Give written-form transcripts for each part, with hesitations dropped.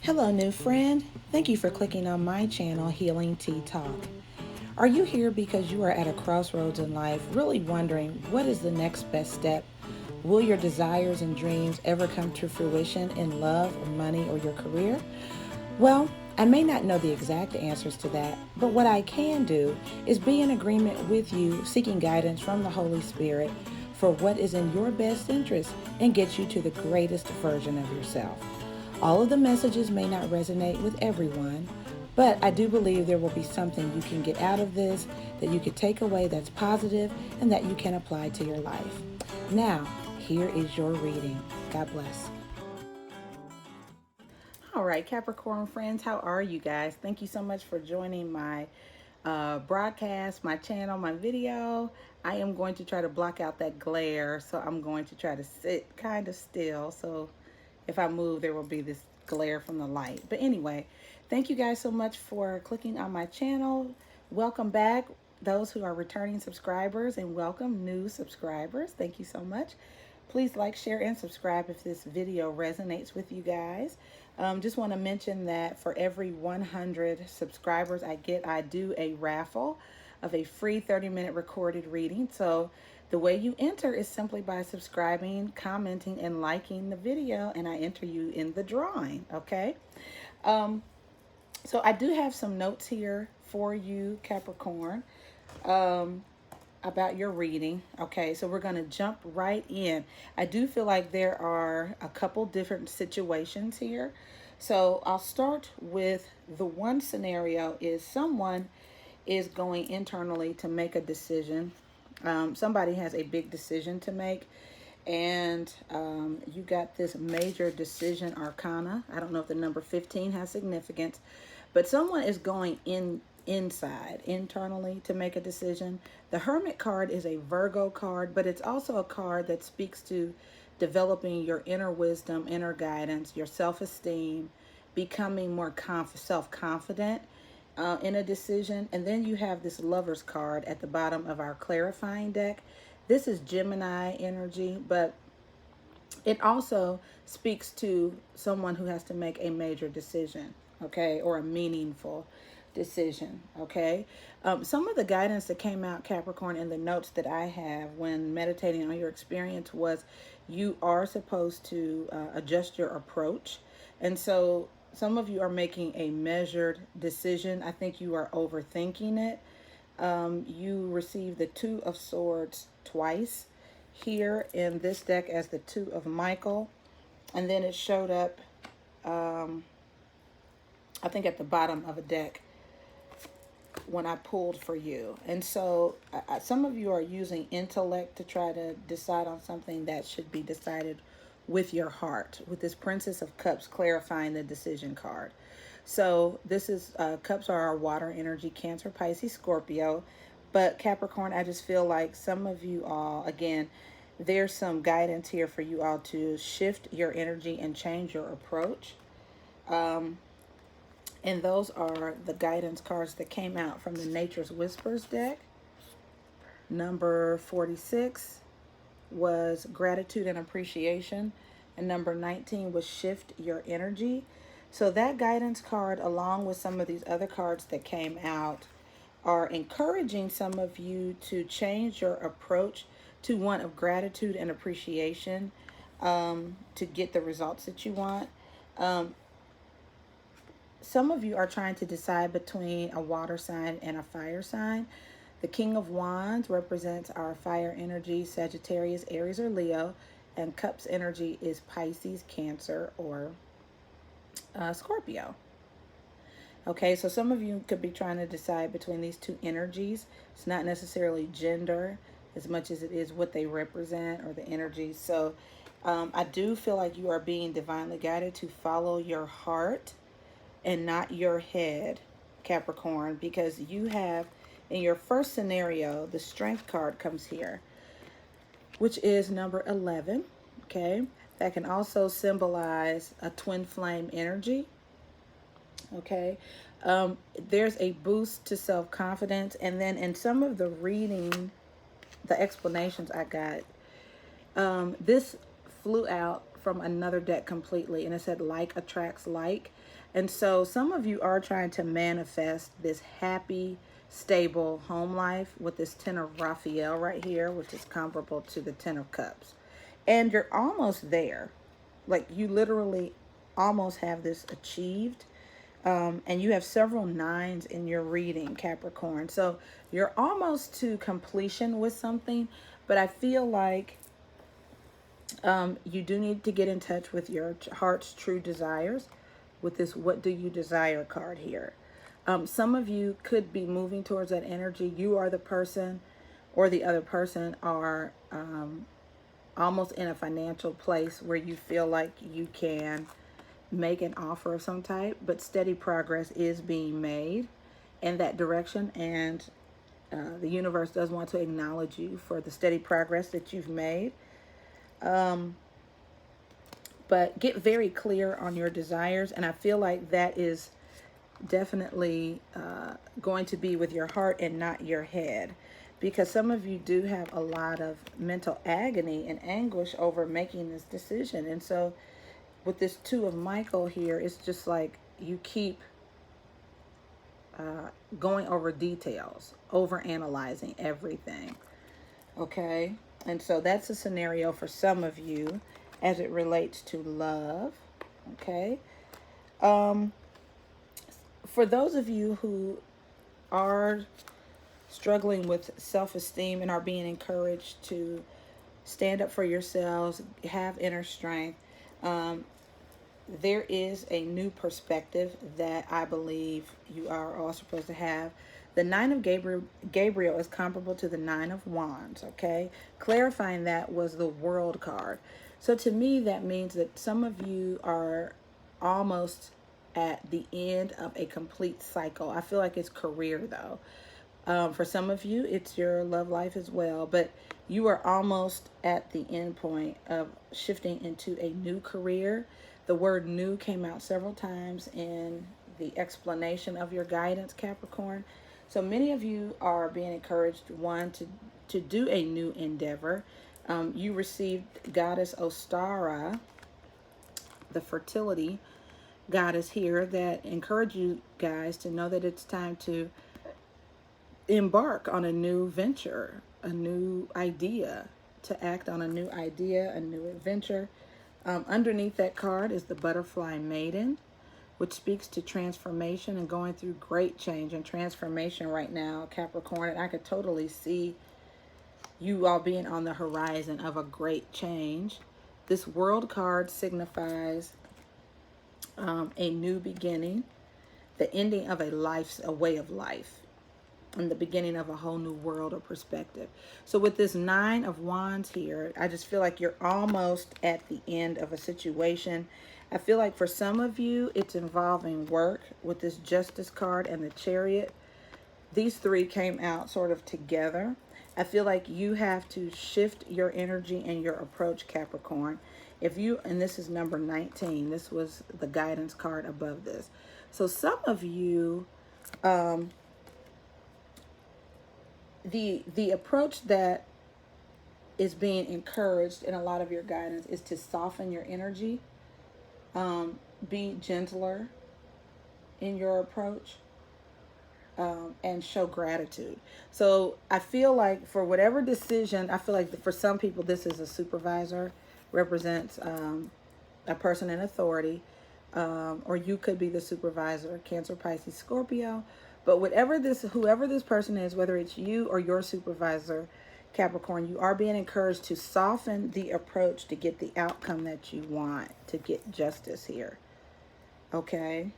Hello, new friend. Thank you for clicking on my channel, Healing Tea Talk. Are you here because you are at a crossroads in life, really wondering what is the next best step? Will your desires and dreams ever come to fruition in love, or money, or your career? Well, I may not know the exact answers to that, but what I can do is be in agreement with you, seeking guidance from the Holy Spirit for what is in your best interest and get you to the greatest version of yourself. All of the messages may not resonate with everyone, but I do believe there will be something you can get out of this that you can take away that's positive and that you can apply to your life. Now, here is your reading. God bless. All right, Capricorn friends, how are you guys? Thank you so much for joining my broadcast, my channel, my video. I am going to try to block out that glare, so I'm going to try to sit kind of still. So if I move, there will be this glare from the light. But anyway, thank you guys so much for clicking on my channel. Welcome back, those who are returning subscribers, and welcome new subscribers. Thank you so much. Please like, share, and subscribe if this video resonates with you guys. Just want to mention that for every 100 subscribers I do a raffle of a free 30-minute recorded reading. So the way you enter is simply by subscribing, commenting, and liking the video, and I enter you in the drawing, okay? So I do have some notes here for you, Capricorn, about your reading. Okay, so we're going to jump right in. I do feel like there are a couple different situations here. So I'll start with the one scenario is someone is going internally to make a decision. Somebody has a big decision to make, and you got this major decision arcana. I don't know if the number 15 has significance, but someone is going inside internally to make a decision. The Hermit card is a Virgo card, but it's also a card that speaks to developing your inner wisdom, inner guidance, your self-esteem, becoming more self-confident in a decision. And then you have this Lover's card at the bottom of our clarifying deck. This is Gemini energy, but it also speaks to someone who has to make a major decision, okay, or a meaningful decision, okay? Some of the guidance that came out, Capricorn, in the notes that I have when meditating on your experience was you are supposed to adjust your approach. And so some of you are making a measured decision. I think you are overthinking it. You received the Two of Swords twice here in this deck as the Two of Michael. And then it showed up, I think, at the bottom of a deck when I pulled for you. And so some of you are using intellect to try to decide on something that should be decided with your heart, with this Princess of Cups clarifying the decision card. So this is, cups are our water energy, Cancer, Pisces, Scorpio. But Capricorn, I just feel like some of you all, again, there's some guidance here for you all to shift your energy and change your approach. And those are the guidance cards that came out from the Nature's Whispers deck. Number 46 was Gratitude and Appreciation. And number 19 was Shift Your Energy. So that guidance card, along with some of these other cards that came out, are encouraging some of you to change your approach to one of gratitude and appreciation to get the results that you want. Some of you are trying to decide between a water sign and a fire sign. The King of Wands represents our fire energy, Sagittarius, Aries, or Leo. And Cups energy is Pisces, Cancer, or Scorpio. Okay, so some of you could be trying to decide between these two energies. It's not necessarily gender as much as it is what they represent or the energies. So I do feel like you are being divinely guided to follow your heart and not your head, Capricorn, because you have, in your first scenario, the Strength card comes here, which is number 11, okay? That can also symbolize a twin flame energy, okay? There's a boost to self-confidence, and then in some of the reading, the explanations I got, this flew out from another deck completely, and it said like attracts like. And so some of you are trying to manifest this happy, stable home life with this Ten of Raphael right here, which is comparable to the Ten of Cups. And you're almost there. Like you literally almost have this achieved. And you have several nines in your reading, Capricorn. So you're almost to completion with something, but I feel like you do need to get in touch with your heart's true desires with this what do you desire card here. Some of you could be moving towards that energy. You are the person or the other person are almost in a financial place where you feel like you can make an offer of some type, but steady progress is being made in that direction. And the universe does want to acknowledge you for the steady progress that you've made. But get very clear on your desires. And I feel like that is definitely going to be with your heart and not your head. Because some of you do have a lot of mental agony and anguish over making this decision. And so with this Two of Michael here, it's just like you keep going over details, over analyzing everything. Okay. And so that's a scenario for some of you as it relates to love. Okay. For those of you who are struggling with self-esteem and are being encouraged to stand up for yourselves, have inner strength, there is a new perspective that I believe you are all supposed to have. The Nine of Gabriel is comparable to the Nine of Wands, okay? Clarifying that was the World card. So to me, that means that some of you are almost at the end of a complete cycle. I feel like it's career, though. For some of you, it's your love life as well. But you are almost at the end point of shifting into a new career. The word new came out several times in the explanation of your guidance, Capricorn. So many of you are being encouraged, one, to do a new endeavor. You received Goddess Ostara, the fertility goddess here, that encourage you guys to know that it's time to embark on a new venture, a new idea, to act on a new idea, a new adventure. Underneath that card is the Butterfly Maiden, which speaks to transformation and going through great change and transformation right now, Capricorn. And I could totally see you all being on the horizon of a great change. This World card signifies a new beginning, the ending of a way of life, and the beginning of a whole new world or perspective. So with this Nine of Wands here, I just feel like you're almost at the end of a situation. I feel like for some of you, it's involving work with this Justice card and the Chariot. These three came out sort of together. I feel like you have to shift your energy and your approach, Capricorn. If you, and this is number 19, this was the guidance card above this. So some of you, the approach that is being encouraged in a lot of your guidance is to soften your energy, be gentler in your approach, and show gratitude. So I feel like for whatever decision, I feel like for some people this is a supervisor, represents a person in authority, or you could be the supervisor, Cancer, Pisces, Scorpio. But whoever this person is, whether it's you or your supervisor, Capricorn, you are being encouraged to soften the approach to get the outcome that you want, to get justice here. Okay?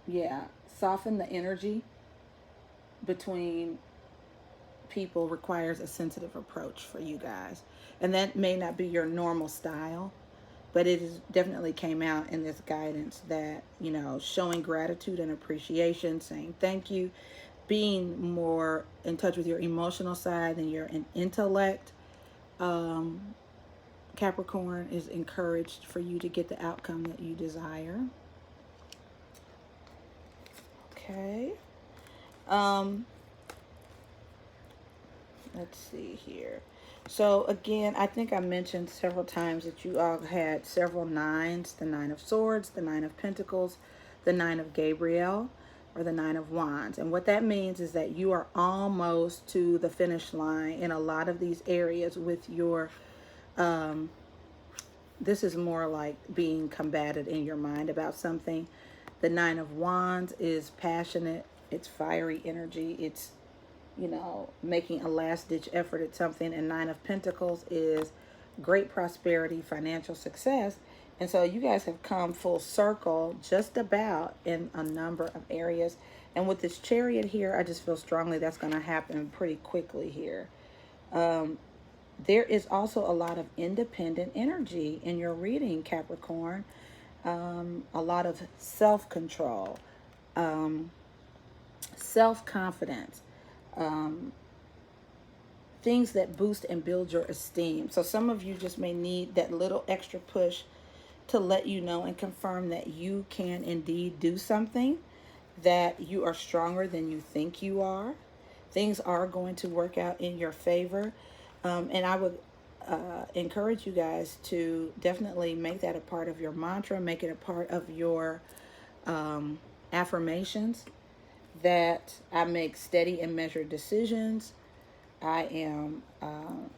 Yeah, soften the energy between people requires a sensitive approach for you guys. And that may not be your normal style, but it is definitely came out in this guidance that, you know, showing gratitude and appreciation, saying thank you, being more in touch with your emotional side than your intellect. Capricorn is encouraged for you to get the outcome that you desire. Okay. Let's see here. So again, I think I mentioned several times that you all had several nines: the Nine of Swords, the Nine of Pentacles, the Nine of Gabriel, or the Nine of Wands. And what that means is that you are almost to the finish line in a lot of these areas with your, this is more like being combated in your mind about something. The Nine of Wands is passionate, it's fiery energy, it's, making a last ditch effort at something. And Nine of Pentacles is great prosperity, financial success. And so you guys have come full circle just about in a number of areas. And with this Chariot here, I just feel strongly that's going to happen pretty quickly here. There is also a lot of independent energy in your reading, Capricorn. A lot of self-control, self-confidence, things that boost and build your esteem. So some of you just may need that little extra push to let you know and confirm that you can indeed do something, that you are stronger than you think you are. Things are going to work out in your favor. And I would encourage you guys to definitely make that a part of your mantra, make it a part of your affirmations, that I make steady and measured decisions. I am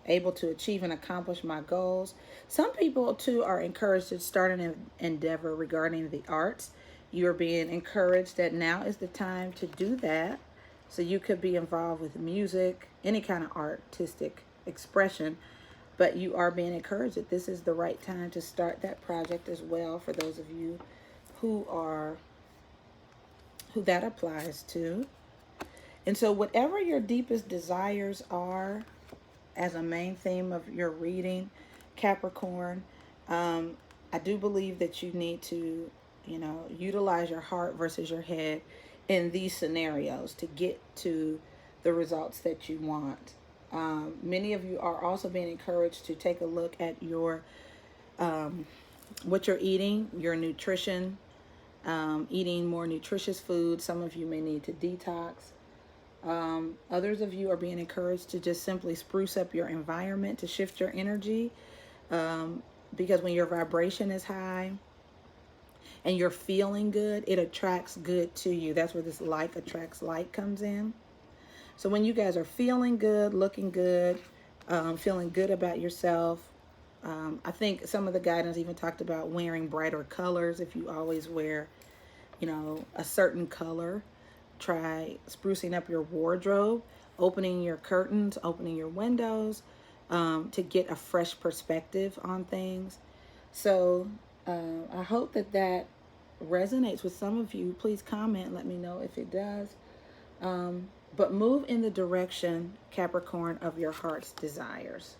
able to achieve and accomplish my goals. Some people, too, are encouraged to start an endeavor regarding the arts. You are being encouraged that now is the time to do that. So you could be involved with music, any kind of artistic expression, but you are being encouraged that this is the right time to start that project as well, for those of you who that applies to. And so whatever your deepest desires are, as a main theme of your reading, Capricorn, I do believe that you need to, utilize your heart versus your head in these scenarios to get to the results that you want. Many of you are also being encouraged to take a look at your what you're eating, your nutrition, eating more nutritious food. Some of you may need to detox. Others of you are being encouraged to just simply spruce up your environment, to shift your energy, because when your vibration is high and you're feeling good, it attracts good to you. That's where this like attracts like comes in. So when you guys are feeling good, looking good, feeling good about yourself, I think some of the guidance even talked about wearing brighter colors. If you always wear, a certain color, try sprucing up your wardrobe, opening your curtains, opening your windows, to get a fresh perspective on things. So I hope that resonates with some of you. Please comment, let me know if it does. But move in the direction, Capricorn, of your heart's desires.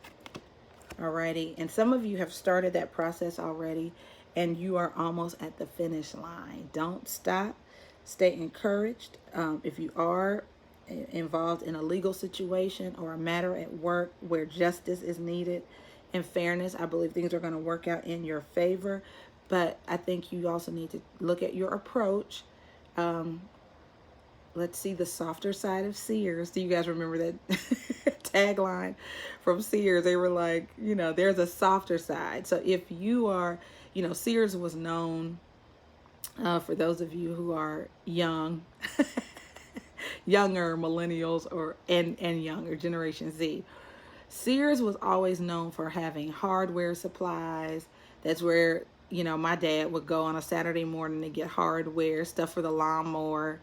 Alrighty. And some of you have started that process already, and you are almost at the finish line. Don't stop. Stay encouraged. If you are involved in a legal situation or a matter at work where justice is needed and fairness, I believe things are going to work out in your favor. But I think you also need to look at your approach. Let's see the softer side of Sears. Do you guys remember that tagline from Sears? They were like, there's a softer side. So if you are, Sears was known, for those of you who are young, younger millennials and younger Generation Z, Sears was always known for having hardware supplies. That's where, my dad would go on a Saturday morning to get hardware, stuff for the lawnmower.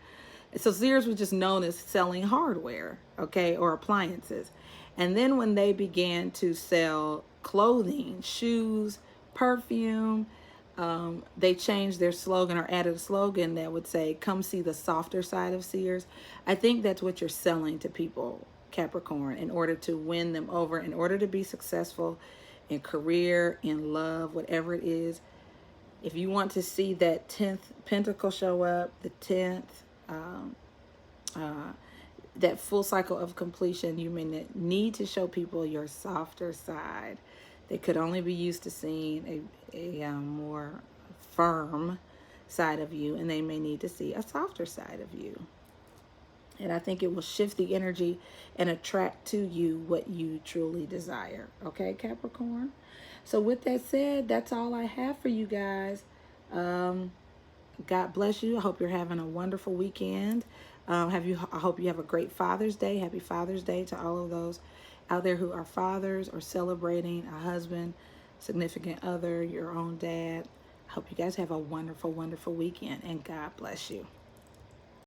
So Sears was just known as selling hardware, okay, or appliances. And then when they began to sell clothing, shoes, perfume, they changed their slogan or added a slogan that would say, "Come see the softer side of Sears." I think that's what you're selling to people, Capricorn, in order to win them over, in order to be successful in career, in love, whatever it is. If you want to see that 10th pentacle show up, the 10th, that full cycle of completion, you may need to show people your softer side. They could only be used to seeing a more firm side of you, and they may need to see a softer side of you. And I think it will shift the energy and attract to you what you truly desire. Okay, Capricorn? So, with that said, that's all I have for you guys. God bless you. I hope you're having a wonderful weekend. I hope you have a great Father's Day. Happy Father's Day to all of those out there who are fathers or celebrating a husband, significant other, your own dad. I hope you guys have a wonderful, wonderful weekend, and God bless you.